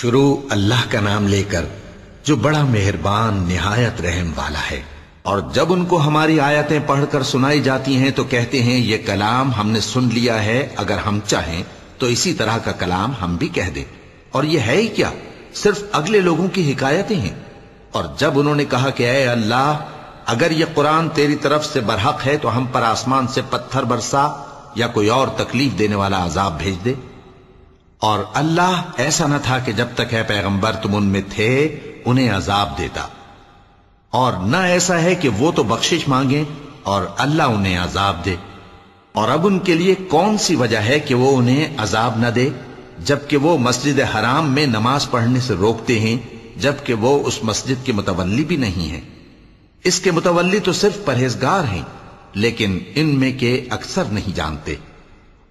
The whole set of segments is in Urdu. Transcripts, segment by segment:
شروع اللہ کا نام لے کر جو بڑا مہربان نہایت رحم والا ہے۔ اور جب ان کو ہماری آیتیں پڑھ کر سنائی جاتی ہیں تو کہتے ہیں یہ کلام ہم نے سن لیا ہے، اگر ہم چاہیں تو اسی طرح کا کلام ہم بھی کہہ دیں، اور یہ ہے ہی کیا، صرف اگلے لوگوں کی حکایتیں ہیں۔ اور جب انہوں نے کہا کہ اے اللہ، اگر یہ قرآن تیری طرف سے برحق ہے تو ہم پر آسمان سے پتھر برسا یا کوئی اور تکلیف دینے والا عذاب بھیج دے۔ اور اللہ ایسا نہ تھا کہ جب تک اے پیغمبر تم ان میں تھے انہیں عذاب دیتا، اور نہ ایسا ہے کہ وہ تو بخشش مانگیں اور اللہ انہیں عذاب دے۔ اور اب ان کے لیے کون سی وجہ ہے کہ وہ انہیں عذاب نہ دے، جبکہ وہ مسجد حرام میں نماز پڑھنے سے روکتے ہیں، جبکہ وہ اس مسجد کے متولی بھی نہیں ہیں۔ اس کے متولی تو صرف پرہیزگار ہیں، لیکن ان میں کے اکثر نہیں جانتے۔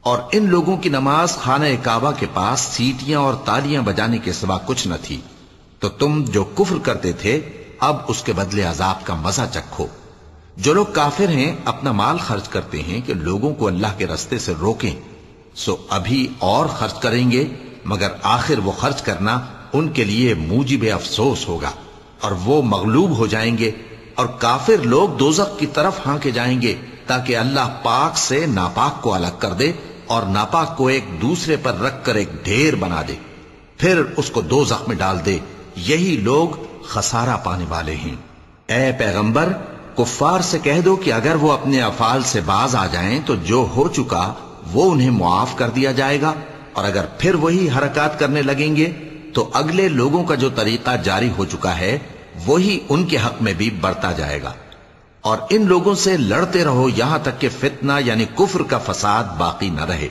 اور ان لوگوں کی نماز خانہ کعبہ کے پاس سیٹیاں اور تالیاں بجانے کے سوا کچھ نہ تھی، تو تم جو کفر کرتے تھے اب اس کے بدلے عذاب کا مزہ چکھو۔ جو لوگ کافر ہیں اپنا مال خرچ کرتے ہیں کہ لوگوں کو اللہ کے رستے سے روکیں، سو ابھی اور خرچ کریں گے، مگر آخر وہ خرچ کرنا ان کے لیے موجب افسوس ہوگا، اور وہ مغلوب ہو جائیں گے، اور کافر لوگ دوزخ کی طرف ہانکے جائیں گے تاکہ اللہ پاک سے ناپاک کو الگ کر دے اور ناپاک کو ایک دوسرے پر رکھ کر ایک ڈھیر بنا دے، پھر اس کو دوزخ میں ڈال دے۔ یہی لوگ خسارہ پانے والے ہیں۔ اے پیغمبر، کفار سے کہہ دو کہ اگر وہ اپنے افعال سے باز آ جائیں تو جو ہو چکا وہ انہیں معاف کر دیا جائے گا، اور اگر پھر وہی حرکات کرنے لگیں گے تو اگلے لوگوں کا جو طریقہ جاری ہو چکا ہے وہی ان کے حق میں بھی برتا جائے گا۔ اور ان لوگوں سے لڑتے رہو یہاں تک کہ فتنہ یعنی کفر کا فساد باقی نہ رہے،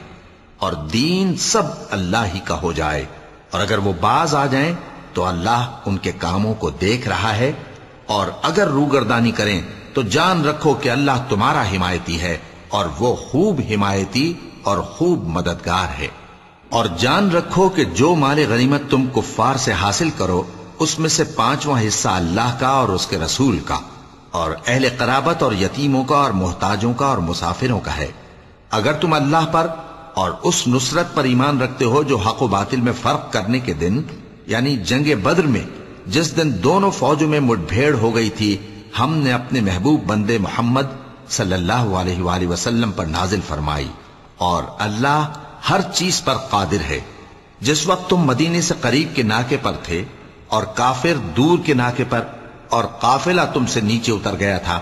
اور دین سب اللہ ہی کا ہو جائے۔ اور اگر وہ باز آ جائیں تو اللہ ان کے کاموں کو دیکھ رہا ہے، اور اگر روگردانی کریں تو جان رکھو کہ اللہ تمہارا حمایتی ہے، اور وہ خوب حمایتی اور خوب مددگار ہے۔ اور جان رکھو کہ جو مال غنیمت تم کفار سے حاصل کرو اس میں سے 5واں حصہ اللہ کا اور اس کے رسول کا، اور اہل قرابت اور یتیموں کا اور محتاجوں کا اور مسافروں کا ہے۔ اگر تم اللہ پر اور اس نصرت پر ایمان رکھتے ہو جو حق و باطل میں فرق کرنے کے دن یعنی جنگ بدر میں، جس دن دونوں فوجوں میں مٹ بھیڑ ہو گئی تھی، ہم نے اپنے محبوب بندے محمد صلی اللہ علیہ وآلہ وسلم پر نازل فرمائی، اور اللہ ہر چیز پر قادر ہے۔ جس وقت تم مدینے سے قریب کے ناکے پر تھے اور کافر دور کے ناکے پر، اور قافلہ تم سے نیچے اتر گیا تھا،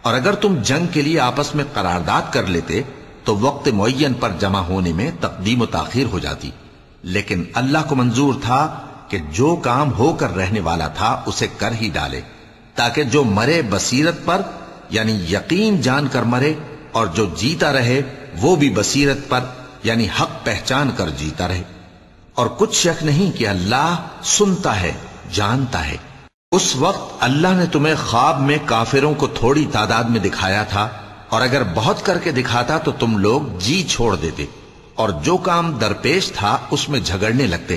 اور اگر تم جنگ کے لیے آپس میں قرارداد کر لیتے تو وقت معین پر جمع ہونے میں تقدیم و تاخیر ہو جاتی، لیکن اللہ کو منظور تھا کہ جو کام ہو کر رہنے والا تھا اسے کر ہی ڈالے، تاکہ جو مرے بصیرت پر یعنی یقین جان کر مرے، اور جو جیتا رہے وہ بھی بصیرت پر یعنی حق پہچان کر جیتا رہے۔ اور کچھ شک نہیں کہ اللہ سنتا ہے، جانتا ہے۔ اس وقت اللہ نے تمہیں خواب میں کافروں کو تھوڑی تعداد میں دکھایا تھا، اور اگر بہت کر کے دکھاتا تو تم لوگ جی چھوڑ دیتے، اور جو کام درپیش تھا اس میں جھگڑنے لگتے،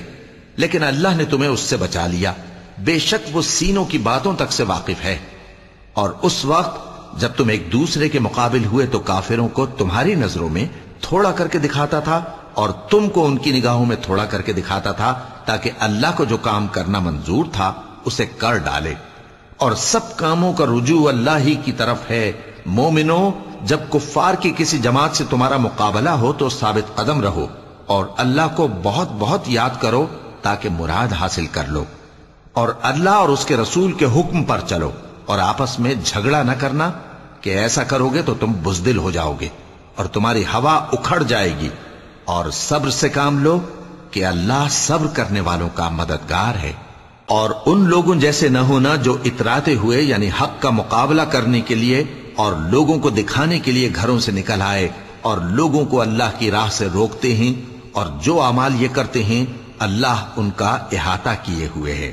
لیکن اللہ نے تمہیں اس سے بچا لیا، بے شک وہ سینوں کی باتوں تک سے واقف ہے۔ اور اس وقت جب تم ایک دوسرے کے مقابل ہوئے تو کافروں کو تمہاری نظروں میں تھوڑا کر کے دکھاتا تھا، اور تم کو ان کی نگاہوں میں تھوڑا کر کے دکھاتا تھا، تاکہ اللہ کو جو کام کرنا منظور تھا اسے کر ڈالے۔ اور سب کاموں کا رجوع اللہ ہی کی طرف ہے۔ مومنو، جب کفار کی کسی جماعت سے تمہارا مقابلہ ہو تو ثابت قدم رہو، اور اللہ کو بہت بہت یاد کرو تاکہ مراد حاصل کر لو، اور اللہ اور اس کے رسول کے حکم پر چلو، اور آپس میں جھگڑا نہ کرنا کہ ایسا کرو گے تو تم بزدل ہو جاؤ گے اور تمہاری ہوا اکھڑ جائے گی، اور صبر سے کام لو کہ اللہ صبر کرنے والوں کا مددگار ہے۔ اور ان لوگوں جیسے نہ ہونا جو اتراتے ہوئے یعنی حق کا مقابلہ کرنے کے لیے اور لوگوں کو دکھانے کے لیے گھروں سے نکل آئے اور لوگوں کو اللہ کی راہ سے روکتے ہیں، اور جو اعمال یہ کرتے ہیں اللہ ان کا احاطہ کیے ہوئے ہے۔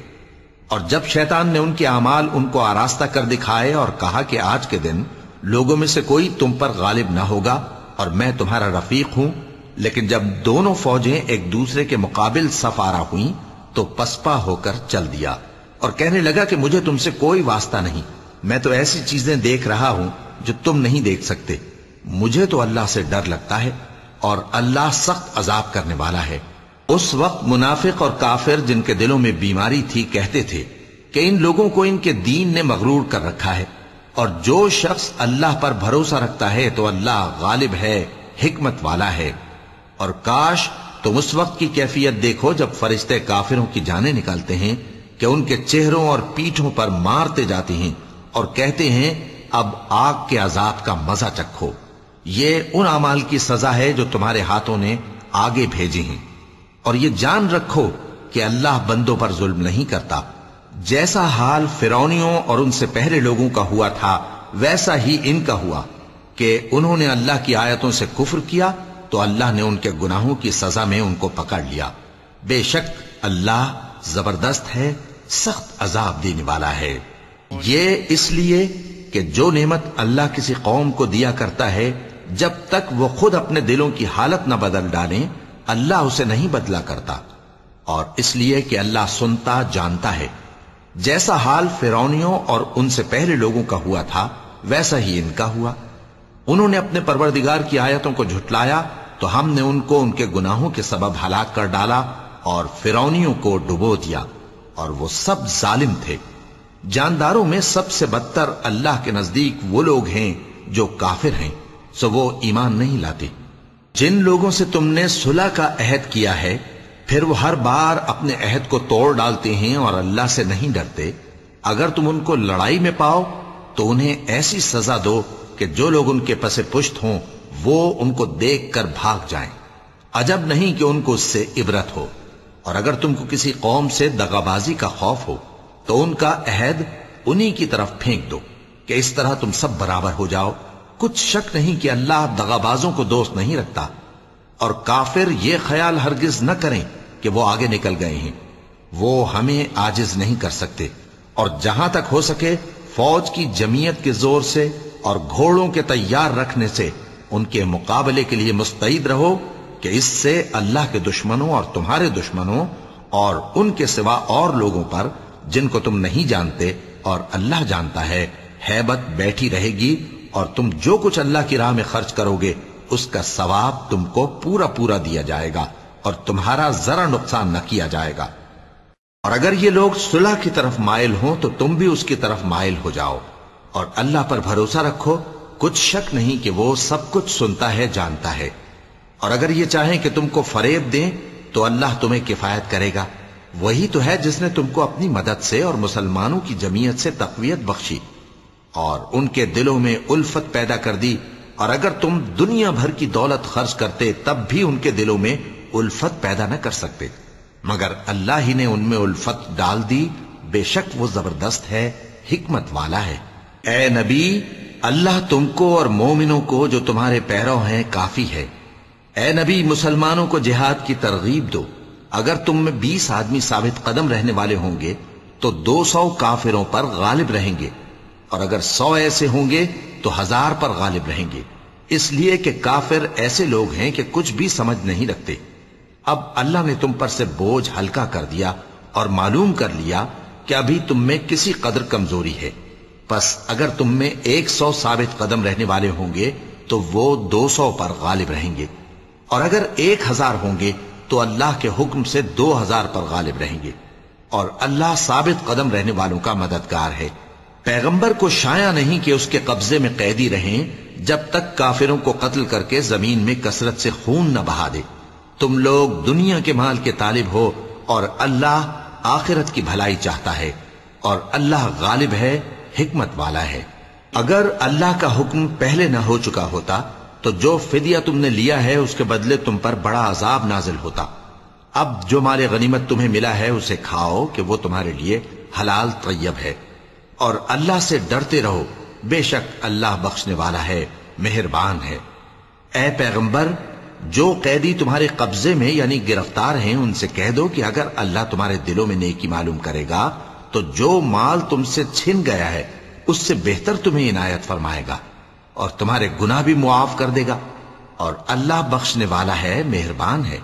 اور جب شیطان نے ان کے اعمال ان کو آراستہ کر دکھائے اور کہا کہ آج کے دن لوگوں میں سے کوئی تم پر غالب نہ ہوگا اور میں تمہارا رفیق ہوں، لیکن جب دونوں فوجیں ایک دوسرے کے مقابل صف آرا ہوئیں تو پسپا ہو کر چل دیا، اور کہنے لگا کہ مجھے تم سے کوئی واسطہ نہیں، میں تو ایسی چیزیں دیکھ رہا ہوں جو تم نہیں دیکھ سکتے۔ مجھے تو اللہ سے ڈر لگتا ہے، اور اللہ سخت عذاب کرنے والا ہے۔ اس وقت منافق اور کافر جن کے دلوں میں بیماری تھی کہتے تھے کہ ان لوگوں کو ان کے دین نے مغرور کر رکھا ہے، اور جو شخص اللہ پر بھروسہ رکھتا ہے تو اللہ غالب ہے، حکمت والا ہے۔ اور کاش تم اس وقت کی کیفیت دیکھو جب فرشتے کافروں کی جانیں نکالتے ہیں کہ ان کے چہروں اور پیٹھوں پر مارتے جاتے ہیں اور کہتے ہیں اب آگ کے عذاب کا مزہ چکھو، یہ ان اعمال کی سزا ہے جو تمہارے ہاتھوں نے آگے بھیجی ہیں۔ اور یہ جان رکھو کہ اللہ بندوں پر ظلم نہیں کرتا، جیسا حال فرعونیوں اور ان سے پہلے لوگوں کا ہوا تھا ویسا ہی ان کا ہوا کہ انہوں نے اللہ کی آیتوں سے کفر کیا تو اللہ نے ان کے گناہوں کی سزا میں ان کو پکڑ لیا۔ بے شک اللہ زبردست ہے، سخت عذاب دینے والا ہے۔ یہ اس لیے کہ جو نعمت اللہ کسی قوم کو دیا کرتا ہے جب تک وہ خود اپنے دلوں کی حالت نہ بدل ڈالیں اللہ اسے نہیں بدلا کرتا، اور اس لیے کہ اللہ سنتا جانتا ہے۔ جیسا حال فرعونیوں اور ان سے پہلے لوگوں کا ہوا تھا ویسا ہی ان کا ہوا۔ انہوں نے اپنے پروردگار کی آیتوں کو جھٹلایا تو ہم نے ان کو ان کے گناہوں کے سبب ہلاک کر ڈالا اور فرعونیوں کو ڈبو دیا، اور وہ سب ظالم تھے۔ جانداروں میں سب سے بدتر اللہ کے نزدیک وہ لوگ ہیں جو کافر ہیں، سو وہ ایمان نہیں لاتے۔ جن لوگوں سے تم نے صلح کا عہد کیا ہے پھر وہ ہر بار اپنے عہد کو توڑ ڈالتے ہیں اور اللہ سے نہیں ڈرتے، اگر تم ان کو لڑائی میں پاؤ تو انہیں ایسی سزا دو کہ جو لوگ ان کے پس پشت ہوں وہ ان کو دیکھ کر بھاگ جائیں، عجب نہیں کہ ان کو اس سے عبرت ہو۔ اور اگر تم کو کسی قوم سے دغابازی کا خوف ہو تو ان کا عہد انہی کی طرف پھینک دو کہ اس طرح تم سب برابر ہو جاؤ۔ کچھ شک نہیں کہ اللہ دغابازوں کو دوست نہیں رکھتا، اور کافر یہ خیال ہرگز نہ کریں کہ وہ آگے نکل گئے ہیں، وہ ہمیں عاجز نہیں کر سکتے۔ اور جہاں تک ہو سکے فوج کی جمعیت کے زور سے اور گھوڑوں کے تیار رکھنے سے ان کے مقابلے کے لیے مستعد رہو کہ اس سے اللہ کے دشمنوں اور تمہارے دشمنوں اور ان کے سوا اور لوگوں پر جن کو تم نہیں جانتے اور اللہ جانتا ہے ہیبت بیٹھی رہے گی، اور تم جو کچھ اللہ کی راہ میں خرچ کرو گے اس کا ثواب تم کو پورا پورا دیا جائے گا اور تمہارا ذرا نقصان نہ کیا جائے گا۔ اور اگر یہ لوگ صلح کی طرف مائل ہوں تو تم بھی اس کی طرف مائل ہو جاؤ، اور اللہ پر بھروسہ رکھو، کچھ شک نہیں کہ وہ سب کچھ سنتا ہے جانتا ہے۔ اور اگر یہ چاہیں کہ تم کو فریب دیں تو اللہ تمہیں کفایت کرے گا، وہی تو ہے جس نے تم کو اپنی مدد سے اور مسلمانوں کی جمعیت سے تقویت بخشی اور ان کے دلوں میں الفت پیدا کر دی، اور اگر تم دنیا بھر کی دولت خرچ کرتے تب بھی ان کے دلوں میں الفت پیدا نہ کر سکتے، مگر اللہ ہی نے ان میں الفت ڈال دی، بے شک وہ زبردست ہے، حکمت والا ہے۔ اے نبی، اللہ تم کو اور مومنوں کو جو تمہارے پیرو ہیں کافی ہے۔ اے نبی، مسلمانوں کو جہاد کی ترغیب دو۔ اگر تم میں 20 آدمی ثابت قدم رہنے والے ہوں گے تو 200 کافروں پر غالب رہیں گے، اور اگر 100 ایسے ہوں گے تو 1000 پر غالب رہیں گے، اس لیے کہ کافر ایسے لوگ ہیں کہ کچھ بھی سمجھ نہیں رکھتے۔ اب اللہ نے تم پر سے بوجھ ہلکا کر دیا اور معلوم کر لیا کہ ابھی تم میں کسی قدر کمزوری ہے، پس اگر تم میں 100 ثابت قدم رہنے والے ہوں گے تو وہ 200 پر غالب رہیں گے، اور اگر 1000 ہوں گے تو اللہ کے حکم سے 2000 پر غالب رہیں گے، اور اللہ ثابت قدم رہنے والوں کا مددگار ہے۔ پیغمبر کو شایع نہیں کہ اس کے قبضے میں قیدی رہیں جب تک کافروں کو قتل کر کے زمین میں کثرت سے خون نہ بہا دے۔ تم لوگ دنیا کے مال کے طالب ہو اور اللہ آخرت کی بھلائی چاہتا ہے، اور اللہ غالب ہے، حکمت والا ہے۔ اگر اللہ کا حکم پہلے نہ ہو چکا ہوتا تو جو فدیہ تم نے لیا ہے اس کے بدلے تم پر بڑا عذاب نازل ہوتا۔ اب جو مال غنیمت تمہیں ملا ہے اسے کھاؤ کہ وہ تمہارے لیے حلال طیب ہے، اور اللہ سے ڈرتے رہو، بے شک اللہ بخشنے والا ہے، مہربان ہے۔ اے پیغمبر، جو قیدی تمہارے قبضے میں یعنی گرفتار ہیں ان سے کہہ دو کہ اگر اللہ تمہارے دلوں میں نیکی معلوم کرے گا تو جو مال تم سے چھن گیا ہے اس سے بہتر تمہیں عنایت فرمائے گا اور تمہارے گناہ بھی معاف کر دے گا، اور اللہ بخشنے والا ہے، مہربان ہے۔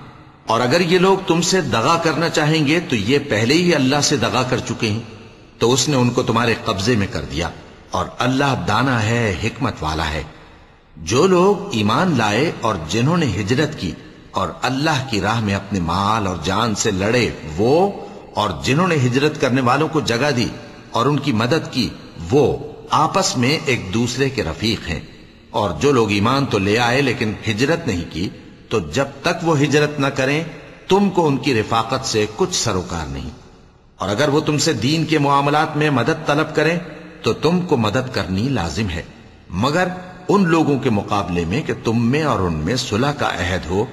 اور اگر یہ لوگ تم سے دغا کرنا چاہیں گے تو یہ پہلے ہی اللہ سے دغا کر چکے ہیں، تو اس نے ان کو تمہارے قبضے میں کر دیا، اور اللہ دانا ہے، حکمت والا ہے۔ جو لوگ ایمان لائے اور جنہوں نے ہجرت کی اور اللہ کی راہ میں اپنے مال اور جان سے لڑے وہ، اور جنہوں نے ہجرت کرنے والوں کو جگہ دی اور ان کی مدد کی وہ آپس میں ایک دوسرے کے رفیق ہیں۔ اور جو لوگ ایمان تو لے آئے لیکن ہجرت نہیں کی، تو جب تک وہ ہجرت نہ کریں تم کو ان کی رفاقت سے کچھ سروکار نہیں، اور اگر وہ تم سے دین کے معاملات میں مدد طلب کریں تو تم کو مدد کرنی لازم ہے، مگر ان لوگوں کے مقابلے میں کہ تم میں اور ان میں صلح کا عہد ہو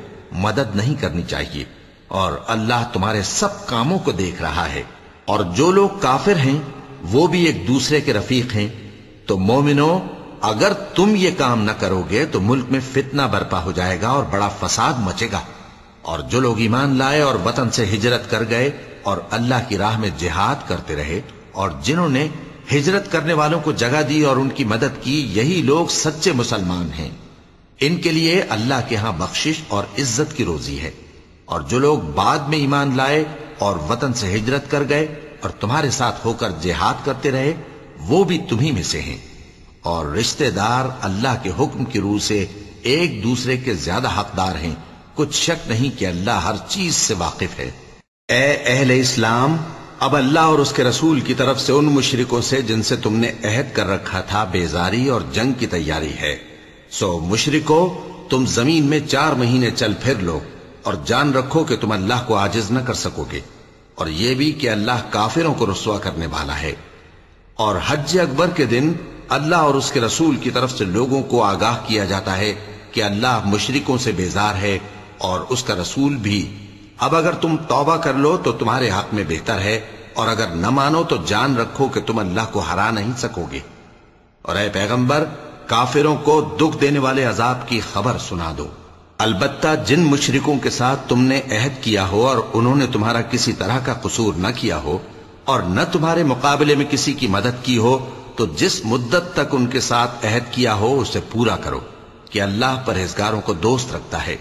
مدد نہیں کرنی چاہیے، اور اللہ تمہارے سب کاموں کو دیکھ رہا ہے۔ اور جو لوگ کافر ہیں وہ بھی ایک دوسرے کے رفیق ہیں۔ تو مومنو، اگر تم یہ کام نہ کرو گے تو ملک میں فتنہ برپا ہو جائے گا اور بڑا فساد مچے گا۔ اور جو لوگ ایمان لائے اور وطن سے ہجرت کر گئے اور اللہ کی راہ میں جہاد کرتے رہے، اور جنہوں نے ہجرت کرنے والوں کو جگہ دی اور ان کی مدد کی، یہی لوگ سچے مسلمان ہیں۔ ان کے لیے اللہ کے ہاں بخشش اور عزت کی روزی ہے۔ اور جو لوگ بعد میں ایمان لائے اور وطن سے ہجرت کر گئے اور تمہارے ساتھ ہو کر جہاد کرتے رہے، وہ بھی تمہیں میں سے ہیں۔ اور رشتہ دار اللہ کے حکم کی روح سے ایک دوسرے کے زیادہ حقدار ہیں، کچھ شک نہیں کہ اللہ ہر چیز سے واقف ہے۔ اے اہل اسلام، اب اللہ اور اس کے رسول کی طرف سے ان مشرکوں سے جن سے تم نے عہد کر رکھا تھا بیزاری اور جنگ کی تیاری ہے۔ سو مشرکو، تم زمین میں 4 مہینے چل پھر لو، اور جان رکھو کہ تم اللہ کو عاجز نہ کر سکو گے، اور یہ بھی کہ اللہ کافروں کو رسوا کرنے والا ہے۔ اور حج اکبر کے دن اللہ اور اس کے رسول کی طرف سے لوگوں کو آگاہ کیا جاتا ہے کہ اللہ مشرکوں سے بیزار ہے اور اس کا رسول بھی۔ اب اگر تم توبہ کر لو تو تمہارے حق میں بہتر ہے، اور اگر نہ مانو تو جان رکھو کہ تم اللہ کو ہرا نہیں سکو گے۔ اور اے پیغمبر، کافروں کو دکھ دینے والے عذاب کی خبر سنا دو۔ البتہ جن مشرکوں کے ساتھ تم نے عہد کیا ہو اور انہوں نے تمہارا کسی طرح کا قصور نہ کیا ہو اور نہ تمہارے مقابلے میں کسی کی مدد کی ہو، تو جس مدت تک ان کے ساتھ عہد کیا ہو اسے پورا کرو، کہ اللہ پرہیزگاروں کو دوست رکھتا ہے۔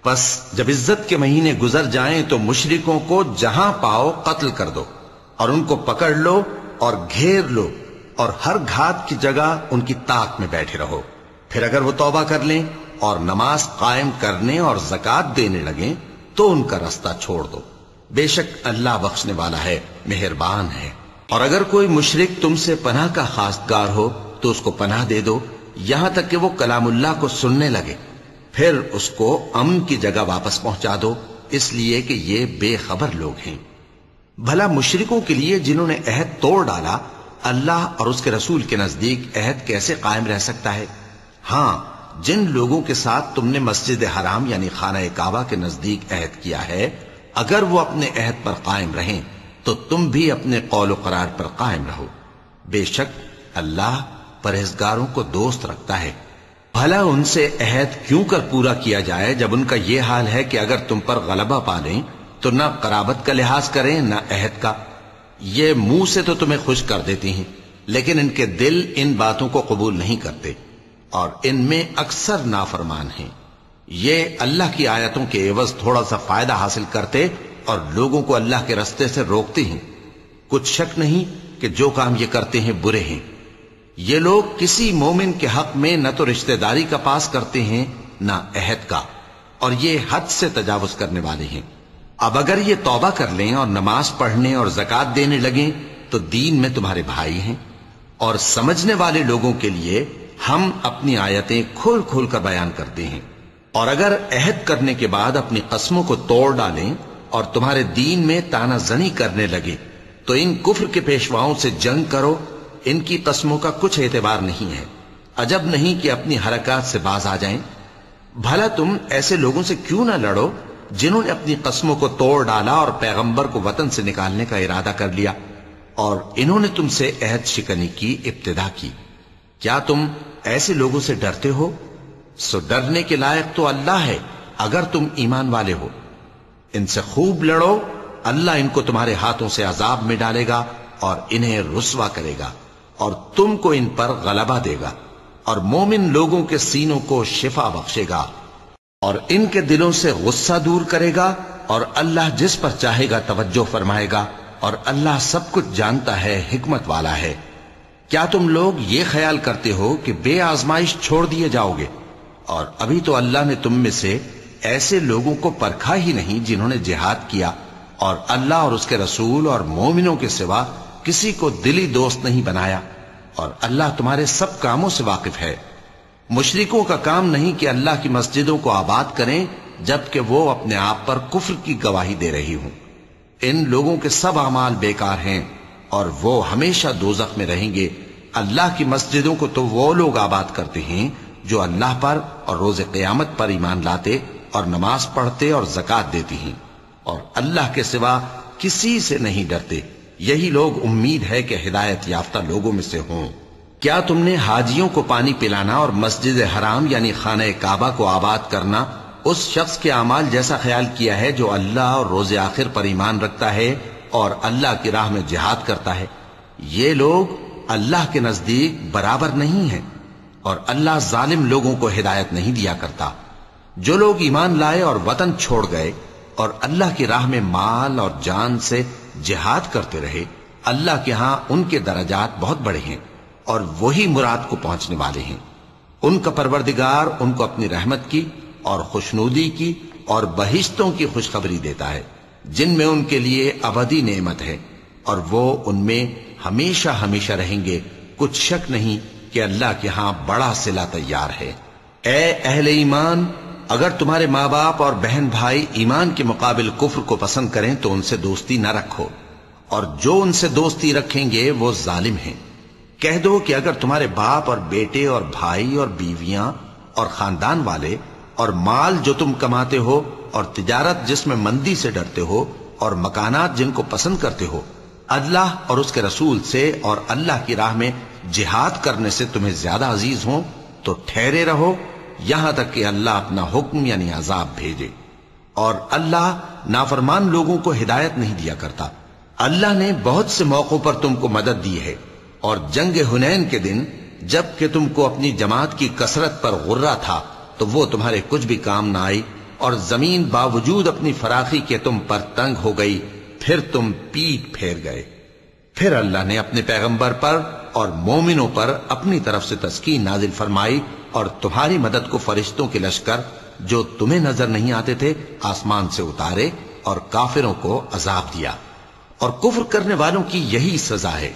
پس جب عزت کے مہینے گزر جائیں تو مشرکوں کو جہاں پاؤ قتل کر دو، اور ان کو پکڑ لو اور گھیر لو، اور ہر گھات کی جگہ ان کی طاق میں بیٹھے رہو۔ پھر اگر وہ توبہ کر لیں اور نماز قائم کرنے اور زکوٰۃ دینے لگیں تو ان کا رستہ چھوڑ دو، بے شک اللہ بخشنے والا ہے، مہربان ہے۔ اور اگر کوئی مشرک تم سے پناہ کا خواستگار ہو تو اس کو پناہ دے دو، یہاں تک کہ وہ کلام اللہ کو سننے لگے، پھر اس کو امن کی جگہ واپس پہنچا دو، اس لیے کہ یہ بے خبر لوگ ہیں۔ بھلا مشرکوں کے لیے جنہوں نے عہد توڑ ڈالا، اللہ اور اس کے رسول کے نزدیک عہد کیسے قائم رہ سکتا ہے؟ ہاں، جن لوگوں کے ساتھ تم نے مسجد حرام یعنی خانہ کعبہ کے نزدیک عہد کیا ہے، اگر وہ اپنے عہد پر قائم رہیں تو تم بھی اپنے قول و قرار پر قائم رہو، بے شک اللہ پرہیزگاروں کو دوست رکھتا ہے۔ بھلا ان سے عہد کیوں کر پورا کیا جائے جب ان کا یہ حال ہے کہ اگر تم پر غلبہ پا لیں تو نہ قرابت کا لحاظ کریں نہ عہد کا۔ یہ منہ سے تو تمہیں خوش کر دیتی ہیں، لیکن ان کے دل ان باتوں کو قبول نہیں کرتے، اور ان میں اکثر نافرمان ہیں۔ یہ اللہ کی آیتوں کے عوض تھوڑا سا فائدہ حاصل کرتے اور لوگوں کو اللہ کے رستے سے روکتے ہیں۔ کچھ شک نہیں کہ جو کام یہ کرتے ہیں برے ہیں۔ یہ لوگ کسی مومن کے حق میں نہ تو رشتہ داری کا پاس کرتے ہیں نہ عہد کا، اور یہ حد سے تجاوز کرنے والے ہیں۔ اب اگر یہ توبہ کر لیں اور نماز پڑھنے اور زکوٰۃ دینے لگیں تو دین میں تمہارے بھائی ہیں، اور سمجھنے والے لوگوں کے لیے ہم اپنی آیتیں کھول کھول کر بیان کرتے ہیں۔ اور اگر عہد کرنے کے بعد اپنی قسموں کو توڑ ڈالیں اور تمہارے دین میں تانا زنی کرنے لگے تو ان کفر کے پیشواؤں سے جنگ کرو، ان کی قسموں کا کچھ اعتبار نہیں ہے، عجب نہیں کہ اپنی حرکات سے باز آ جائیں۔ بھلا تم ایسے لوگوں سے کیوں نہ لڑو جنہوں نے اپنی قسموں کو توڑ ڈالا اور پیغمبر کو وطن سے نکالنے کا ارادہ کر لیا، اور انہوں نے تم سے عہد شکنی کی ابتدا کی۔ کیا تم ایسے لوگوں سے ڈرتے ہو؟ سو ڈرنے کے لائق تو اللہ ہے اگر تم ایمان والے ہو۔ ان سے خوب لڑو، اللہ ان کو تمہارے ہاتھوں سے عذاب میں ڈالے گا اور انہیں رسوا کرے گا، اور تم کو ان پر غلبہ دے گا، اور مومن لوگوں کے سینوں کو شفا بخشے گا، اور ان کے دلوں سے غصہ دور کرے گا، اور اللہ جس پر چاہے گا توجہ فرمائے گا، اور اللہ سب کچھ جانتا ہے، حکمت والا ہے۔ کیا تم لوگ یہ خیال کرتے ہو کہ بے آزمائش چھوڑ دیے جاؤ گے؟ اور ابھی تو اللہ نے تم میں سے ایسے لوگوں کو پرکھا ہی نہیں جنہوں نے جہاد کیا اور اللہ اور اس کے رسول اور مومنوں کے سوا کسی کو دلی دوست نہیں بنایا، اور اللہ تمہارے سب کاموں سے واقف ہے۔ مشرکوں کا کام نہیں کہ اللہ کی مسجدوں کو آباد کریں جبکہ وہ اپنے آپ پر کفر کی گواہی دے رہی ہوں۔ ان لوگوں کے سب اعمال بیکار ہیں اور وہ ہمیشہ دوزخ میں رہیں گے۔ اللہ کی مسجدوں کو تو وہ لوگ آباد کرتے ہیں جو اللہ پر اور روز قیامت پر ایمان لاتے اور نماز پڑھتے اور زکوٰۃ دیتی ہیں، اور اللہ کے سوا کسی سے نہیں ڈرتے۔ یہی لوگ امید ہے کہ ہدایت یافتہ لوگوں میں سے ہوں۔ کیا تم نے حاجیوں کو پانی پلانا اور مسجد حرام یعنی خانہ کعبہ کو آباد کرنا اس شخص کے اعمال جیسا خیال کیا ہے جو اللہ اور روز آخر پر ایمان رکھتا ہے اور اللہ کی راہ میں جہاد کرتا ہے؟ یہ لوگ اللہ کے نزدیک برابر نہیں ہیں، اور اللہ ظالم لوگوں کو ہدایت نہیں دیا کرتا۔ جو لوگ ایمان لائے اور وطن چھوڑ گئے اور اللہ کی راہ میں مال اور جان سے جہاد کرتے رہے، اللہ کے ہاں ان کے درجات بہت بڑے ہیں اور وہی مراد کو پہنچنے والے ہیں۔ ان کا پروردگار ان کو اپنی رحمت کی اور خوشنودی کی اور بہشتوں کی خوشخبری دیتا ہے جن میں ان کے لیے ابدی نعمت ہے، اور وہ ان میں ہمیشہ ہمیشہ رہیں گے۔ کچھ شک نہیں کہ اللہ کے ہاں بڑا صلہ تیار ہے۔ اے اہل ایمان، اگر تمہارے ماں باپ اور بہن بھائی ایمان کے مقابل کفر کو پسند کریں تو ان سے دوستی نہ رکھو، اور جو ان سے دوستی رکھیں گے وہ ظالم ہیں۔ کہہ دو کہ اگر تمہارے باپ اور بیٹے اور بھائی اور بیویاں اور خاندان والے اور مال جو تم کماتے ہو اور تجارت جس میں مندی سے ڈرتے ہو اور مکانات جن کو پسند کرتے ہو اللہ اور اس کے رسول سے اور اللہ کی راہ میں جہاد کرنے سے تمہیں زیادہ عزیز ہوں تو ٹھہرے رہو یہاں تک کہ اللہ اپنا حکم یعنی عذاب بھیجے، اور اللہ نافرمان لوگوں کو ہدایت نہیں دیا کرتا۔ اللہ نے بہت سے موقعوں پر تم کو مدد دی ہے، اور جنگ حنین کے دن جب کہ تم کو اپنی جماعت کی کثرت پر غرہ تھا تو وہ تمہارے کچھ بھی کام نہ آئی، اور زمین باوجود اپنی فراخی کے تم پر تنگ ہو گئی، پھر تم پیٹ پھیر گئے۔ پھر اللہ نے اپنے پیغمبر پر اور مومنوں پر اپنی طرف سے تسکین نازل فرمائی، اور تمہاری مدد کو فرشتوں کے لشکر جو تمہیں نظر نہیں آتے تھے آسمان سے اتارے، اور کافروں کو عذاب دیا، اور کفر کرنے والوں کی یہی سزا ہے۔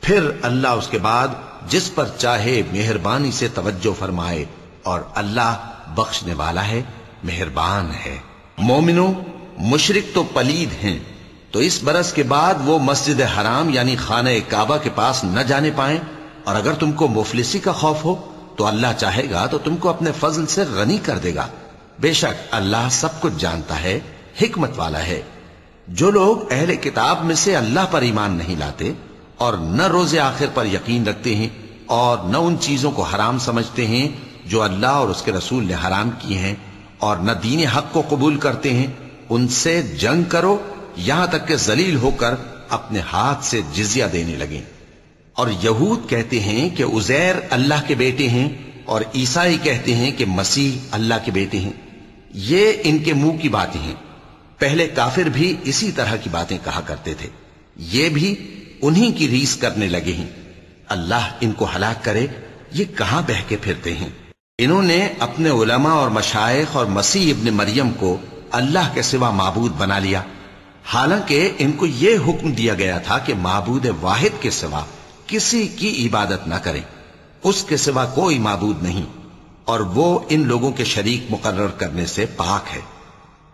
پھر اللہ اس کے بعد جس پر چاہے مہربانی سے توجہ فرمائے، اور اللہ بخشنے والا ہے، مہربان ہے۔ مومنوں، مشرک تو پلید ہیں، تو اس برس کے بعد وہ مسجد حرام یعنی خانہ کعبہ کے پاس نہ جانے پائیں، اور اگر تم کو مفلسی کا خوف ہو تو اللہ چاہے گا تو تم کو اپنے فضل سے غنی کر دے گا۔ بے شک اللہ سب کچھ جانتا ہے، حکمت والا ہے۔ جو لوگ اہل کتاب میں سے اللہ پر ایمان نہیں لاتے اور نہ روز آخر پر یقین رکھتے ہیں اور نہ ان چیزوں کو حرام سمجھتے ہیں جو اللہ اور اس کے رسول نے حرام کی ہیں، اور نہ دین حق کو قبول کرتے ہیں، ان سے جنگ کرو یہاں تک کہ ذلیل ہو کر اپنے ہاتھ سے جزیہ دینے لگیں۔ اور یہود کہتے ہیں کہ عزیر اللہ کے بیٹے ہیں، اور عیسائی کہتے ہیں کہ مسیح اللہ کے بیٹے ہیں۔ یہ ان کے منہ کی باتیں ہیں، پہلے کافر بھی اسی طرح کی باتیں کہا کرتے تھے، یہ بھی انہی کی ریس کرنے لگے ہیں۔ اللہ ان کو ہلاک کرے، یہ کہاں بہہ کے پھرتے ہیں۔ انہوں نے اپنے علماء اور مشائخ اور مسیح ابن مریم کو اللہ کے سوا معبود بنا لیا، حالانکہ ان کو یہ حکم دیا گیا تھا کہ معبود واحد کے سوا کسی کی عبادت نہ کریں، اس کے سوا کوئی معبود نہیں، اور وہ ان لوگوں کے شریک مقرر کرنے سے پاک ہے۔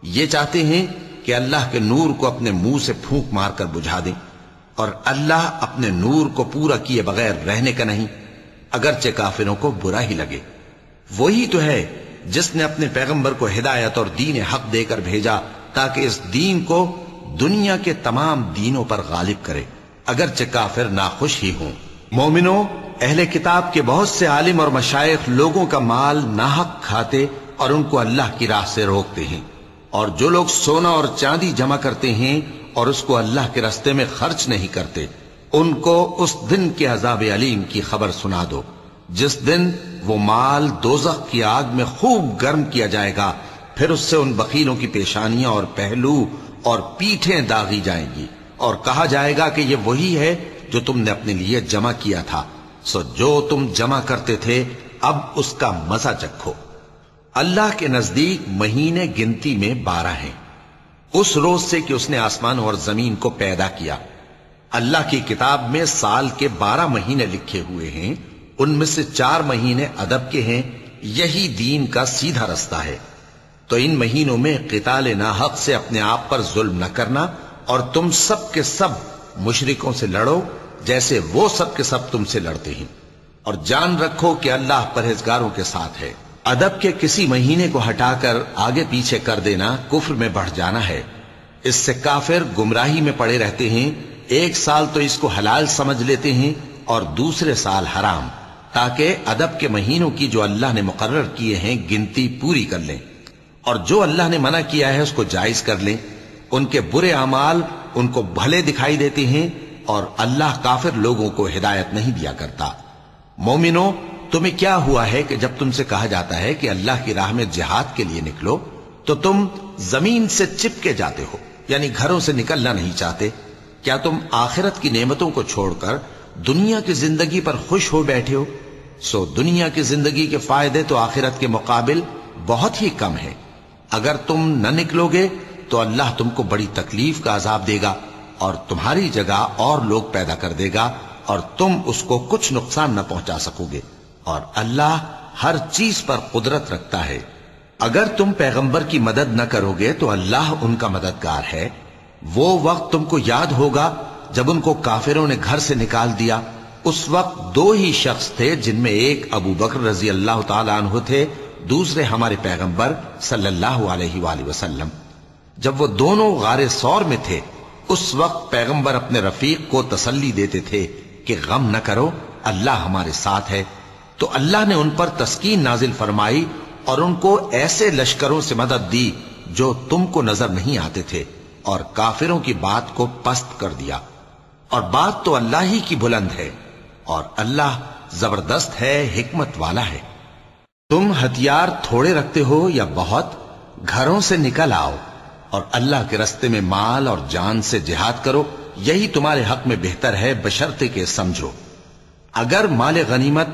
یہ چاہتے ہیں کہ اللہ کے نور کو اپنے منہ سے پھونک مار کر بجھا دیں، اور اللہ اپنے نور کو پورا کیے بغیر رہنے کا نہیں، اگرچہ کافروں کو برا ہی لگے۔ وہی تو ہے جس نے اپنے پیغمبر کو ہدایت اور دین حق دے کر بھیجا تاکہ اس دین کو دنیا کے تمام دینوں پر غالب کرے، اگرچہ کافر ناخوش ہی ہوں۔ مومنوں، اہل کتاب کے بہت سے عالم اور مشائخ لوگوں کا مال ناحق کھاتے اور ان کو اللہ کی راہ سے روکتے ہیں، اور جو لوگ سونا اور چاندی جمع کرتے ہیں اور اس کو اللہ کے راستے میں خرچ نہیں کرتے، ان کو اس دن کے عذاب علیم کی خبر سنا دو، جس دن وہ مال دوزخ کی آگ میں خوب گرم کیا جائے گا، پھر اس سے ان بخیلوں کی پیشانیاں اور پہلو اور پیٹھیں داغی جائیں گی، اور کہا جائے گا کہ یہ وہی ہے جو تم نے اپنے لیے جمع کیا تھا، سو جو تم جمع کرتے تھے اب اس کا مزہ چکھو۔ اللہ کے نزدیک مہینے گنتی میں 12 ہیں، اس روز سے کہ اس نے آسمان اور زمین کو پیدا کیا۔ اللہ کی کتاب میں سال کے 12 مہینے لکھے ہوئے ہیں، ان میں سے 4 مہینے ادب کے ہیں، یہی دین کا سیدھا رستہ ہے۔ تو ان مہینوں میں قتال ناحق سے اپنے آپ پر ظلم نہ کرنا، اور تم سب کے سب مشرکوں سے لڑو جیسے وہ سب کے سب تم سے لڑتے ہیں، اور جان رکھو کہ اللہ پرہیزگاروں کے ساتھ ہے۔ ادب کے کسی مہینے کو ہٹا کر آگے پیچھے کر دینا کفر میں بڑھ جانا ہے، اس سے کافر گمراہی میں پڑے رہتے ہیں۔ ایک سال تو اس کو حلال سمجھ لیتے ہیں اور دوسرے سال حرام، تاکہ ادب کے مہینوں کی جو اللہ نے مقرر کیے ہیں گنتی پوری کر لیں، اور جو اللہ نے منع کیا ہے اس کو جائز کر لیں۔ ان کے برے اعمال ان کو بھلے دکھائی دیتے ہیں، اور اللہ کافر لوگوں کو ہدایت نہیں دیا کرتا۔ مومنو، تمہیں کیا ہوا ہے کہ جب تم سے کہا جاتا ہے کہ اللہ کی راہ میں جہاد کے لیے نکلو تو تم زمین سے چپکے جاتے ہو، یعنی گھروں سے نکلنا نہیں چاہتے؟ کیا تم آخرت کی نعمتوں کو چھوڑ کر دنیا کی زندگی پر خوش ہو بیٹھے ہو؟ سو دنیا کی زندگی کے فائدے تو آخرت کے مقابل بہت ہی کم ہیں۔ اگر تم نہ نکلو گے تو اللہ تم کو بڑی تکلیف کا عذاب دے گا، اور تمہاری جگہ اور لوگ پیدا کر دے گا، اور تم اس کو کچھ نقصان نہ پہنچا سکو گے، اور اللہ ہر چیز پر قدرت رکھتا ہے۔ اگر تم پیغمبر کی مدد نہ کرو گے تو اللہ ان کا مددگار ہے۔ وہ وقت تم کو یاد ہوگا جب ان کو کافروں نے گھر سے نکال دیا۔ اس وقت 2 ہی شخص تھے، جن میں ایک ابو بکر رضی اللہ تعالی عنہ تھے، دوسرے ہمارے پیغمبر صلی اللہ علیہ وآلہ وسلم۔ جب وہ دونوں غار ثور میں تھے، اس وقت پیغمبر اپنے رفیق کو تسلی دیتے تھے کہ غم نہ کرو، اللہ ہمارے ساتھ ہے۔ تو اللہ نے ان پر تسکین نازل فرمائی اور ان کو ایسے لشکروں سے مدد دی جو تم کو نظر نہیں آتے تھے، اور کافروں کی بات کو پست کر دیا۔ اور بات تو اللہ ہی کی بلند ہے، اور اللہ زبردست ہے، حکمت والا ہے۔ تم ہتھیار تھوڑے رکھتے ہو یا بہت، گھروں سے نکل آؤ اور اللہ کے رستے میں مال اور جان سے جہاد کرو، یہی تمہارے حق میں بہتر ہے، بشرطے کہ سمجھو۔ اگر مال غنیمت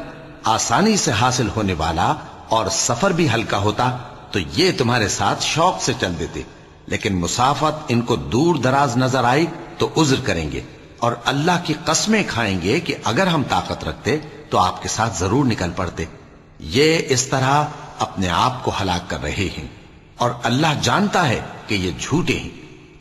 آسانی سے حاصل ہونے والا اور سفر بھی ہلکا ہوتا تو یہ تمہارے ساتھ شوق سے چل دیتے، لیکن مسافت ان کو دور دراز نظر آئی تو عذر کریں گے، اور اللہ کی قسمیں کھائیں گے کہ اگر ہم طاقت رکھتے تو آپ کے ساتھ ضرور نکل پڑتے۔ یہ اس طرح اپنے آپ کو ہلاک کر رہے ہیں، اور اللہ جانتا ہے کہ یہ جھوٹے ہیں۔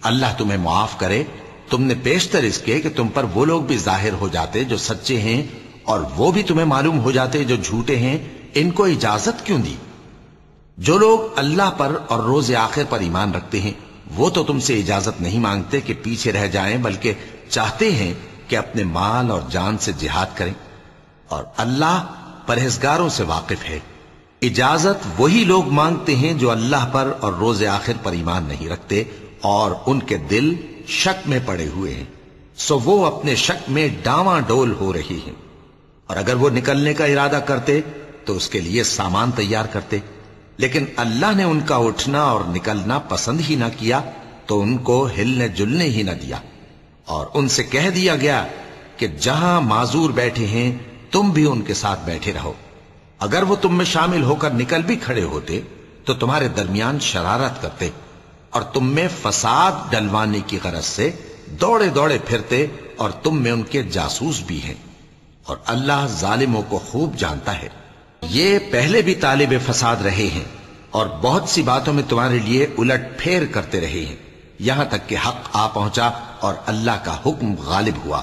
اللہ تمہیں معاف کرے۔ تم نے پیشتر اس کے کہ تم پر وہ لوگ بھی ظاہر ہو جاتے جو سچے ہیں، اور وہ بھی تمہیں معلوم ہو جاتے جو جھوٹے ہیں۔ ان کو اجازت کیوں دی؟ جو لوگ اللہ پر اور روز آخر پر ایمان رکھتے ہیں وہ تو تم سے اجازت نہیں مانگتے کہ پیچھے رہ جائیں، بلکہ چاہتے ہیں کہ اپنے مال اور جان سے جہاد کریں، اور اللہ پرہیزگاروں سے واقف ہے۔ اجازت وہی لوگ مانگتے ہیں جو اللہ پر اور روز آخر پر ایمان نہیں رکھتے اور ان کے دل شک میں پڑے ہوئے ہیں، سو وہ اپنے شک میں ڈاواں ڈول ہو رہی ہیں۔ اور اگر وہ نکلنے کا ارادہ کرتے تو اس کے لیے سامان تیار کرتے، لیکن اللہ نے ان کا اٹھنا اور نکلنا پسند ہی نہ کیا تو ان کو ہلنے جلنے ہی نہ دیا، اور ان سے کہہ دیا گیا کہ جہاں معذور بیٹھے ہیں تم بھی ان کے ساتھ بیٹھے رہو۔ اگر وہ تم میں شامل ہو کر نکل بھی کھڑے ہوتے تو تمہارے درمیان شرارت کرتے اور تم میں فساد ڈلوانے کی غرض سے دوڑے دوڑے پھرتے، اور تم میں ان کے جاسوس بھی ہیں، اور اللہ ظالموں کو خوب جانتا ہے۔ یہ پہلے بھی طالب فساد رہے ہیں اور بہت سی باتوں میں تمہارے لیے الٹ پھیر کرتے رہے ہیں، یہاں تک کہ حق آ پہنچا اور اللہ کا حکم غالب ہوا،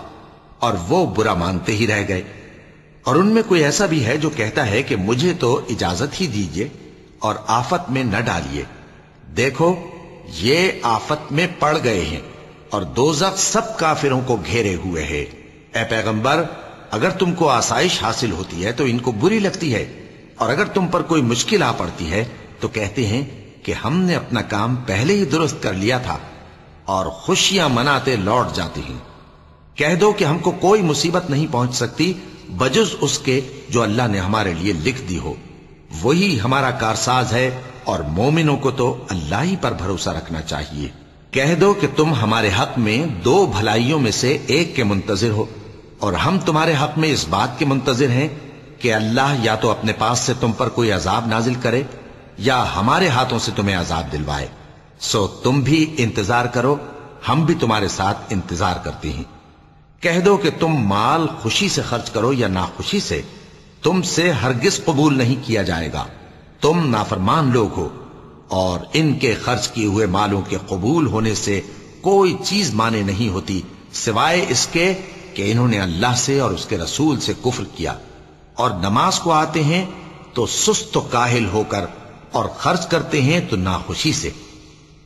اور وہ برا مانتے ہی رہ گئے۔ اور ان میں کوئی ایسا بھی ہے جو کہتا ہے کہ مجھے تو اجازت ہی دیجئے اور آفت میں نہ ڈالیے۔ دیکھو یہ آفت میں پڑ گئے ہیں، اور دوزخ سب کافروں کو گھیرے ہوئے ہے۔ اے پیغمبر، اگر تم کو آسائش حاصل ہوتی ہے تو ان کو بری لگتی ہے، اور اگر تم پر کوئی مشکل آ پڑتی ہے تو کہتے ہیں کہ ہم نے اپنا کام پہلے ہی درست کر لیا تھا، اور خوشیاں مناتے لوٹ جاتے ہیں۔ کہہ دو کہ ہم کو کوئی مصیبت نہیں پہنچ سکتی بجز اس کے جو اللہ نے ہمارے لیے لکھ دی ہو، وہی ہمارا کارساز ہے، اور مومنوں کو تو اللہ ہی پر بھروسہ رکھنا چاہیے۔ کہہ دو کہ تم ہمارے حق میں 2 بھلائیوں میں سے ایک کے منتظر ہو، اور ہم تمہارے حق میں اس بات کے منتظر ہیں کہ اللہ یا تو اپنے پاس سے تم پر کوئی عذاب نازل کرے، یا ہمارے ہاتھوں سے تمہیں عذاب دلوائے، سو تم بھی انتظار کرو، ہم بھی تمہارے ساتھ انتظار کرتے ہیں۔ کہہ دو کہ تم مال خوشی سے خرچ کرو یا ناخوشی سے، تم سے ہرگز قبول نہیں کیا جائے گا، تم نافرمان لوگ ہو، اور ان کے خرچ کیے ہوئے مالوں کے قبول ہونے سے کوئی چیز مانے نہیں ہوتی سوائے اس کے کہ انہوں نے اللہ سے اور اس کے رسول سے کفر کیا، اور نماز کو آتے ہیں تو سست و کاہل ہو کر، اور خرچ کرتے ہیں تو ناخوشی سے۔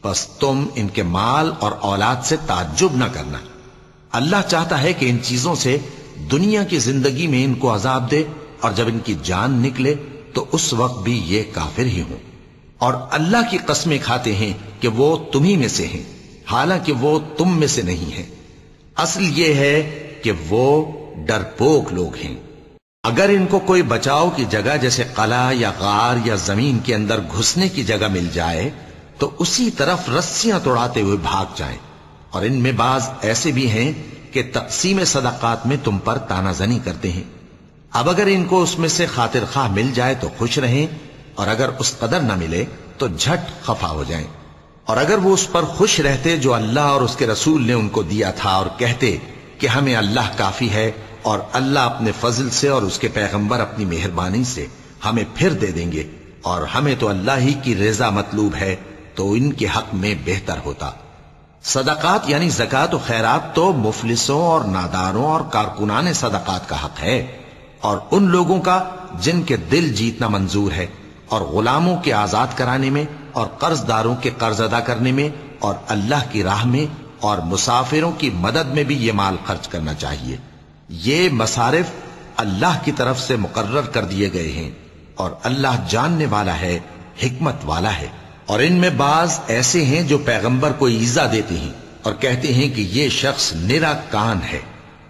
بس تم ان کے مال اور اولاد سے تعجب نہ کرنا، اللہ چاہتا ہے کہ ان چیزوں سے دنیا کی زندگی میں ان کو عذاب دے، اور جب ان کی جان نکلے تو اس وقت بھی یہ کافر ہی ہوں، اور اللہ کی قسمیں کھاتے ہیں کہ وہ تمہیں میں سے ہیں، حالانکہ وہ تم میں سے نہیں ہیں۔ اصل یہ ہے کہ وہ ڈرپوک لوگ ہیں۔ اگر ان کو کوئی بچاؤ کی جگہ جیسے قلعہ یا غار یا زمین کے اندر گھسنے کی جگہ مل جائے تو اسی طرف رسیاں توڑاتے ہوئے بھاگ جائیں، اور ان میں بعض ایسے بھی ہیں کہ تقسیم صدقات میں تم پر تانا زنی کرتے ہیں۔ اب اگر ان کو اس میں سے خاطر خواہ مل جائے تو خوش رہیں، اور اگر اس قدر نہ ملے تو جھٹ خفا ہو جائیں، اور اگر وہ اس پر خوش رہتے جو اللہ اور اس کے رسول نے ان کو دیا تھا، اور کہتے کہ ہمیں اللہ کافی ہے، اور اللہ اپنے فضل سے اور اس کے پیغمبر اپنی مہربانی سے ہمیں پھر دے دیں گے، اور ہمیں تو اللہ ہی کی رضا مطلوب ہے، تو ان کے حق میں بہتر ہوتا۔ صدقات یعنی زکوٰۃ و خیرات تو مفلسوں اور ناداروں اور کارکنان صدقات کا حق ہے، اور ان لوگوں کا جن کے دل جیتنا منظور ہے، اور غلاموں کے آزاد کرانے میں، اور قرض داروں کے قرض ادا کرنے میں، اور اللہ کی راہ میں، اور مسافروں کی مدد میں بھی یہ مال خرچ کرنا چاہیے۔ یہ مصارف اللہ کی طرف سے مقرر کر دیے گئے ہیں، اور اللہ جاننے والا ہے، حکمت والا ہے۔ اور ان میں بعض ایسے ہیں جو پیغمبر کو ایذا دیتے ہیں اور کہتے ہیں کہ یہ شخص نرا کان ہے۔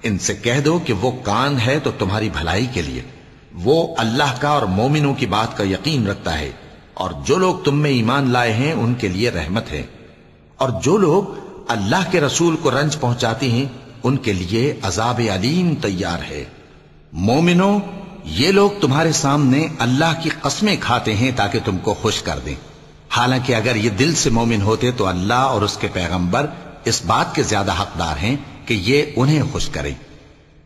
ان سے کہہ دو کہ وہ کان ہے تو تمہاری بھلائی کے لیے، وہ اللہ کا اور مومنوں کی بات کا یقین رکھتا ہے، اور جو لوگ تم میں ایمان لائے ہیں ان کے لیے رحمت ہے، اور جو لوگ اللہ کے رسول کو رنج پہنچاتے ہیں ان کے لیے عذاب علیم تیار ہے۔ مومنوں، یہ لوگ تمہارے سامنے اللہ کی قسمیں کھاتے ہیں تاکہ تم کو خوش کر دیں، حالانکہ اگر یہ دل سے مومن ہوتے تو اللہ اور اس کے پیغمبر اس بات کے زیادہ حقدار ہیں کہ یہ انہیں خوش کریں۔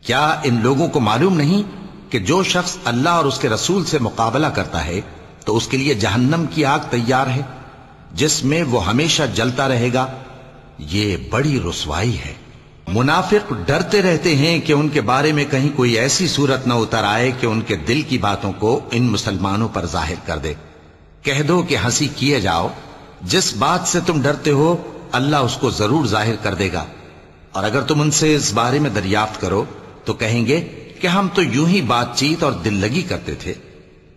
کیا ان لوگوں کو معلوم نہیں کہ جو شخص اللہ اور اس کے رسول سے مقابلہ کرتا ہے تو اس کے لیے جہنم کی آگ تیار ہے جس میں وہ ہمیشہ جلتا رہے گا؟ یہ بڑی رسوائی ہے۔ منافق ڈرتے رہتے ہیں کہ ان کے بارے میں کہیں کوئی ایسی صورت نہ اتر آئے کہ ان کے دل کی باتوں کو ان مسلمانوں پر ظاہر کر دے۔ کہہ دو کہ ہنسی کیے جاؤ، جس بات سے تم ڈرتے ہو اللہ اس کو ضرور ظاہر کر دے گا، اور اگر تم ان سے اس بارے میں دریافت کرو تو کہیں گے کہ ہم تو یوں ہی بات چیت اور دل لگی کرتے تھے۔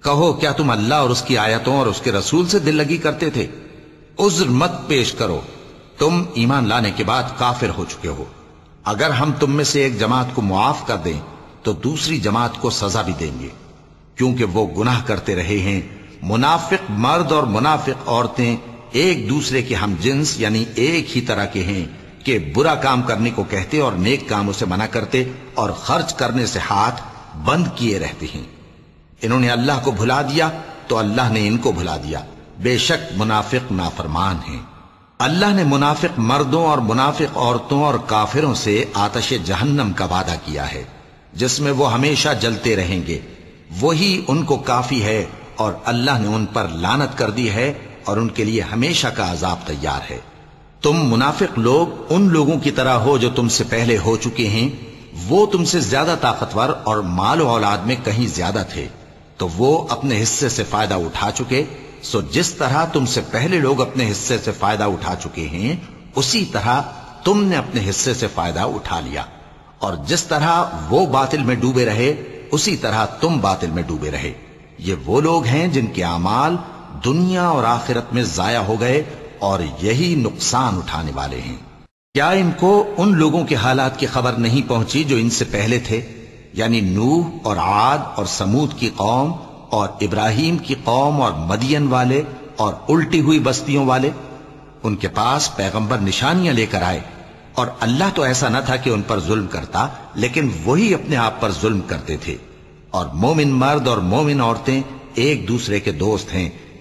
کہو کیا تم اللہ اور اس کی آیتوں اور اس کے رسول سے دل لگی کرتے تھے؟ عذر مت پیش کرو، تم ایمان لانے کے بعد کافر ہو چکے ہو۔ اگر ہم تم میں سے ایک جماعت کو معاف کر دیں تو دوسری جماعت کو سزا بھی دیں گے، کیونکہ وہ گناہ کرتے رہے ہیں۔ منافق مرد اور منافق عورتیں ایک دوسرے کے ہم جنس یعنی ایک ہی طرح کے ہیں کہ برا کام کرنے کو کہتے اور نیک کاموں سے منع کرتے اور خرچ کرنے سے ہاتھ بند کیے رہتے ہیں۔ انہوں نے اللہ کو بھلا دیا تو اللہ نے ان کو بھلا دیا، بے شک منافق نافرمان ہیں۔ اللہ نے منافق مردوں اور منافق عورتوں اور کافروں سے آتش جہنم کا وعدہ کیا ہے جس میں وہ ہمیشہ جلتے رہیں گے، وہی ان کو کافی ہے، اور اللہ نے ان پر لعنت کر دی ہے اور ان کے لیے ہمیشہ کا عذاب تیار ہے۔ تم منافق لوگ ان لوگوں کی طرح ہو جو تم سے پہلے ہو چکے ہیں، وہ تم سے زیادہ طاقتور اور مال و اولاد میں کہیں زیادہ تھے، تو وہ اپنے حصے سے فائدہ اٹھا چکے، سو جس طرح تم سے پہلے لوگ اپنے حصے سے فائدہ اٹھا چکے ہیں اسی طرح تم نے اپنے حصے سے فائدہ اٹھا لیا، اور جس طرح وہ باطل میں ڈوبے رہے اسی طرح تم باطل میں ڈوبے رہے۔ یہ وہ لوگ ہیں جن کے اعمال دنیا اور آخرت میں ضائع ہو گئے اور یہی نقصان اٹھانے والے ہیں۔ کیا ان کو ان لوگوں کے حالات کی خبر نہیں پہنچی جو ان سے پہلے تھے، یعنی نوح اور عاد اور سمود کی قوم اور ابراہیم کی قوم اور مدین والے اور الٹی ہوئی بستیوں والے؟ ان کے پاس پیغمبر نشانیاں لے کر آئے، اور اللہ تو ایسا نہ تھا کہ ان پر ظلم کرتا، لیکن وہی اپنے آپ پر ظلم کرتے تھے۔ اور مومن مرد اور مومن عورتیں ایک دوسرے کے دوست ہیں،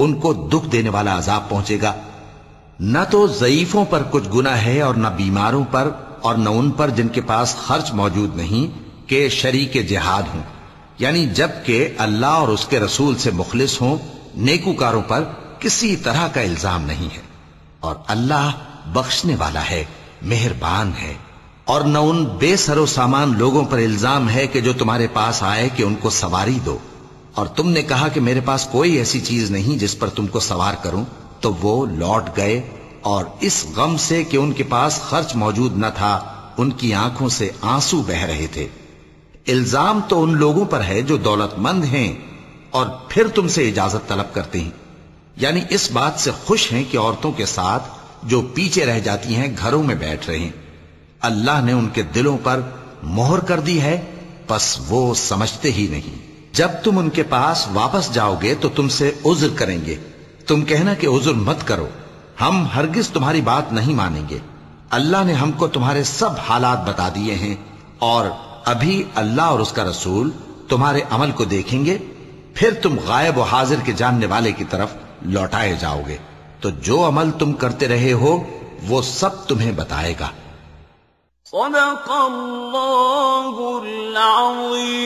ان کو دکھ دینے والا عذاب پہنچے گا۔ نہ تو ضعیفوں پر کچھ گناہ ہے اور نہ بیماروں پر اور نہ ان پر جن کے پاس خرچ موجود نہیں کہ شریک جہاد ہوں، یعنی جب کہ اللہ اور اس کے رسول سے مخلص ہوں، نیکوکاروں پر کسی طرح کا الزام نہیں ہے، اور اللہ بخشنے والا ہے، مہربان ہے۔ اور نہ ان بے سر و سامان لوگوں پر الزام ہے کہ جو تمہارے پاس آئے کہ ان کو سواری دو، اور تم نے کہا کہ میرے پاس کوئی ایسی چیز نہیں جس پر تم کو سوار کروں، تو وہ لوٹ گئے، اور اس غم سے کہ ان کے پاس خرچ موجود نہ تھا ان کی آنکھوں سے آنسو بہ رہے تھے۔ الزام تو ان لوگوں پر ہے جو دولت مند ہیں اور پھر تم سے اجازت طلب کرتے ہیں، یعنی اس بات سے خوش ہیں کہ عورتوں کے ساتھ جو پیچھے رہ جاتی ہیں گھروں میں بیٹھ رہے ہیں۔ اللہ نے ان کے دلوں پر مہر کر دی ہے، پس وہ سمجھتے ہی نہیں۔ جب تم ان کے پاس واپس جاؤ گے تو تم سے عذر کریں گے، تم کہنا کہ عذر مت کرو، ہم ہرگز تمہاری بات نہیں مانیں گے۔ اللہ نے ہم کو تمہارے سب حالات بتا دیے ہیں، اور ابھی اللہ اور اس کا رسول تمہارے عمل کو دیکھیں گے، پھر تم غائب و حاضر کے جاننے والے کی طرف لوٹائے جاؤ گے، تو جو عمل تم کرتے رہے ہو وہ سب تمہیں بتائے گا۔ صدق اللہ العظیم۔